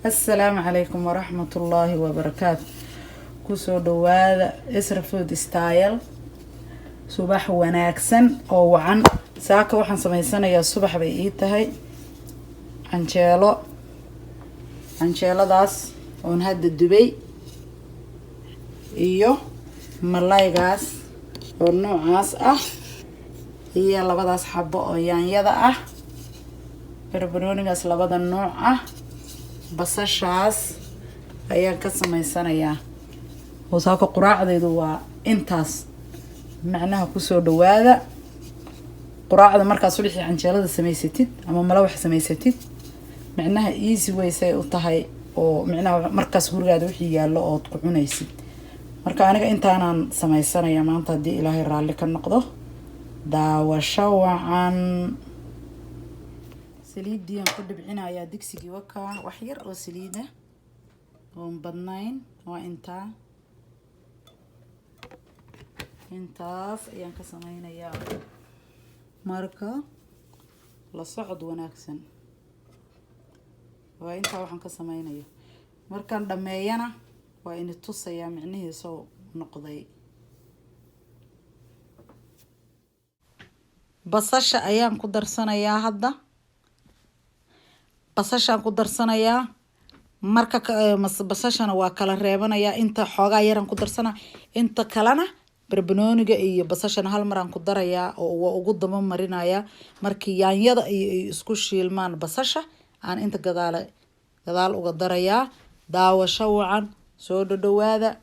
السلام عليكم ورحمة الله وبركاته. كسو دواد إسر فود ستايل صباح وناكسن أو عن ساكا وحن سميسانا يا الصبح بإيتهاي عنشيلو داس ونهد الدبي إيو ملاي غاس ونوع عاس هي لبداس حبو يعني يدا بربروني غاس لبدا النوع basashaas ayaan ka sameysanayaa hoosaaka quraacdeedu waa intaas macnaha ku soo dhawaada quraacda markaas wixii canjeelada sameysatid ama malawax sameysatid macnaha easy way say u tahay oo macnaha markaas hurgaada wixii yaalo oo ku cunaysid marka aniga intaanaan sameysanayaa maanta hadii Ilaahay raalli ka noqdo daawasho wacan سليدي نقدر بعنا يا دكسي وكا وحير أو سليدة ومبنين وإنتا إنتاف يعني كسمين يا ماركة لصعد وناكسن وإنتا وحن كسمين يا ماركة دميانا وإن التصي يا معنيه سو نقضي بصش أيام قدر سنة يا هدا basashaan ku darsanayaa marka basashana waa kala reebanayaa inta xoogaa yaran ku darsana inta kalena barbanooniga iyo basashana hal mar aan ku darayaa oo waa ugu daba marinayaa markii yaanyada ay isku shiilmaan basasha aan inta gadaal uga darayaa daawasho wacan soo dhawaada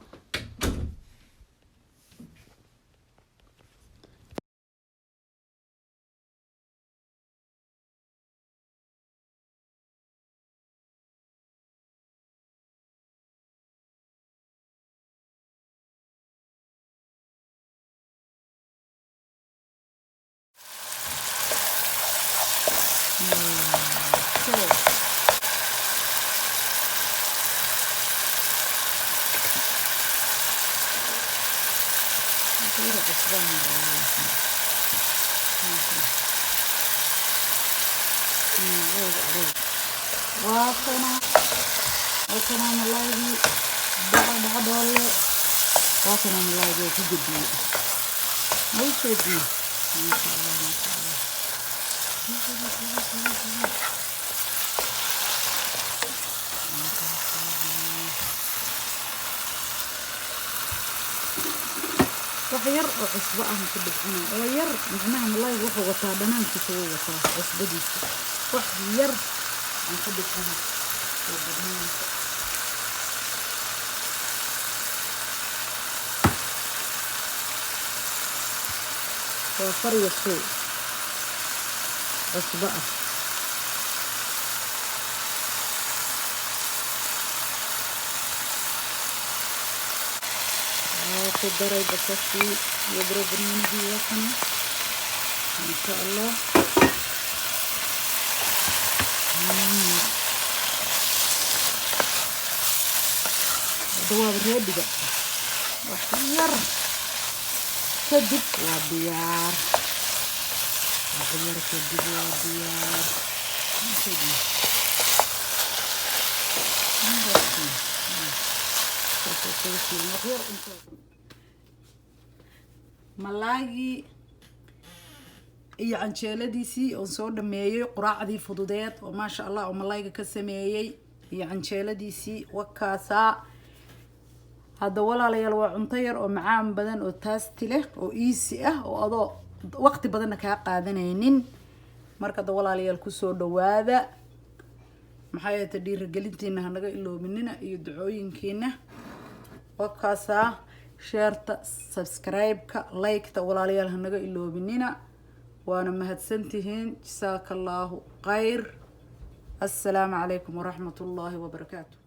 وكنا ملاقي بعض ولا وكنا ملاقي في جدي ما يشدي ما شاء الله ما شاء الله وحير عصبهم كله أنا وير معناها ملاقي وحوة وطابنان كسوة وطا عصبدي وحير عن كله أنا وفر يسوي أصبعه وقدر يبصشي يضربني نجي وطني إن شاء الله دواب الريبي ده وحير كدب وديار وحير كدب وديار ملاقي iyo canjeeladiisii oo soo dhameeyay quraacdii fududeed oo ma sha Allah oo malaayga ka sameeyay iyo canjeeladiisii wakaasa hada walaalayaal waa cunto yar oo macaan badan oo taasti leh oo easy ah oo adoo waqti badan ka qaadanaynin marka walaalayaal ku soo dhawaada maxay tahay dhiirigelintiina hanaga iloominina iyo ducooyinkiina wakaasa share-ta subscribe-ka like-ta walaalayaal hanaga iloominina وانا مهدسنتهن جزاك الله خير السلام عليكم ورحمة الله وبركاته.